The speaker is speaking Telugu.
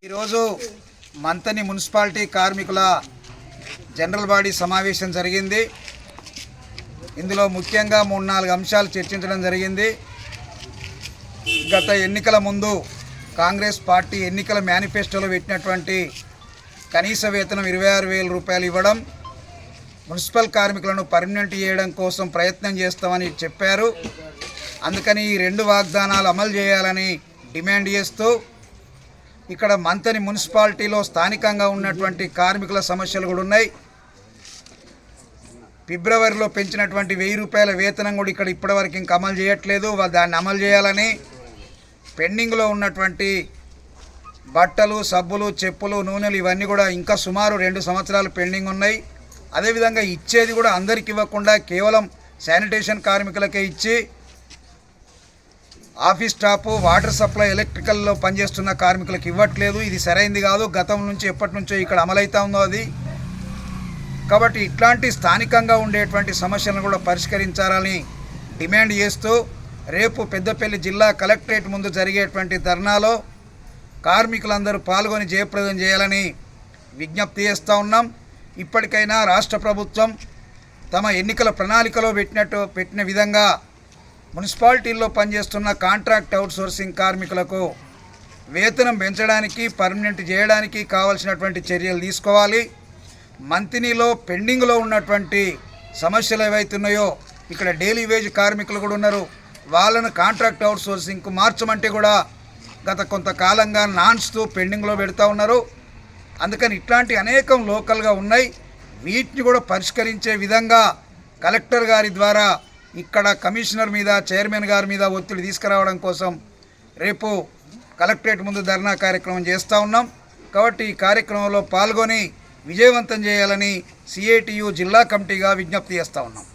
ఈరోజు మంతని మున్సిపాలిటీ కార్మికుల జనరల్ బాడీ సమావేశం జరిగింది. ఇందులో ముఖ్యంగా 3-4 అంశాలు చర్చించడం జరిగింది. గత ఎన్నికల ముందు కాంగ్రెస్ పార్టీ ఎన్నికల మేనిఫెస్టోలో పెట్టినటువంటి కనీస వేతనం 26,000 రూపాయలు ఇవ్వడం, మున్సిపల్ కార్మికులను పర్మనెంట్ చేయడం కోసం ప్రయత్నం చేస్తామని చెప్పారు. అందుకని ఈ 2 వాగ్దానాలు అమలు చేయాలని డిమాండ్ చేస్తూ ఇక్కడ మంతని మున్సిపాలిటీలో స్థానికంగా ఉన్నటువంటి కార్మికుల సమస్యలు కూడా ఉన్నాయి. ఫిబ్రవరిలో పెంచినటువంటి 1,000 రూపాయల వేతనం కూడా ఇక్కడ ఇప్పటివరకు ఇంకా అమలు చేయట్లేదు. దాన్ని అమలు చేయాలని, పెండింగ్లో ఉన్నటువంటి బట్టలు, సబ్బులు, చెప్పులు, నూనెలు ఇవన్నీ కూడా ఇంకా సుమారు 2 సంవత్సరాలు పెండింగ్ ఉన్నాయి. అదేవిధంగా ఇచ్చేది కూడా అందరికి ఇవ్వకుండా కేవలం శానిటేషన్ కార్మికులకే ఇచ్చి ఆఫీస్ స్టాఫ్, వాటర్ సప్లై, ఎలక్ట్రికల్లో పనిచేస్తున్న కార్మికులకు ఇవ్వట్లేదు. ఇది సరైంది కాదు. గతం నుంచి ఎప్పటి నుంచో ఇక్కడ అమలవుతా ఉందో అది. కాబట్టి ఇట్లాంటి స్థానికంగా ఉండేటువంటి సమస్యలను కూడా పరిష్కరించాలని డిమాండ్ చేస్తూ రేపు పెద్దపల్లి జిల్లా కలెక్టరేట్ ముందు జరిగేటువంటి ధర్నాలో కార్మికులందరూ పాల్గొని జయప్రదం చేయాలని విజ్ఞప్తి చేస్తూ ఉన్నాం. ఇప్పటికైనా రాష్ట్ర ప్రభుత్వం తమ ఎన్నికల ప్రణాళికలో పెట్టిన విధంగా మున్సిపాలిటీల్లో పనిచేస్తున్న కాంట్రాక్ట్ అవుట్సోర్సింగ్ కార్మికులకు వేతనం పెంచడానికి, పర్మనెంట్ చేయడానికి కావాల్సినటువంటి చర్యలు తీసుకోవాలి. మంతినిలో పెండింగ్లో ఉన్నటువంటి సమస్యలు ఏవైతున్నాయో ఇక్కడ డైలీ వేజ్ కార్మికులు కూడా ఉన్నారు. వాళ్ళను కాంట్రాక్ట్ అవుట్సోర్సింగ్కు మార్చమంటే కూడా గత కొంతకాలంగా నాన్స్తూ పెండింగ్లో పెడతా ఉన్నారు. అందుకని ఇట్లాంటి అనేకం లోకల్గా ఉన్నాయి. వీటిని కూడా పరిష్కరించే విధంగా కలెక్టర్ గారి ద్వారా ఇక్కడ కమిషనర్ మీద, చైర్మన్ గారి మీద ఒత్తిడి తీసుకురావడం కోసం రేపు కలెక్టరేట్ ముందు ధర్నా కార్యక్రమం చేస్తూ ఉన్నాం. కాబట్టి ఈ కార్యక్రమంలో పాల్గొని విజయవంతం చేయాలని సిఐటియు జిల్లా కమిటీగా విజ్ఞప్తి చేస్తూ ఉన్నాం.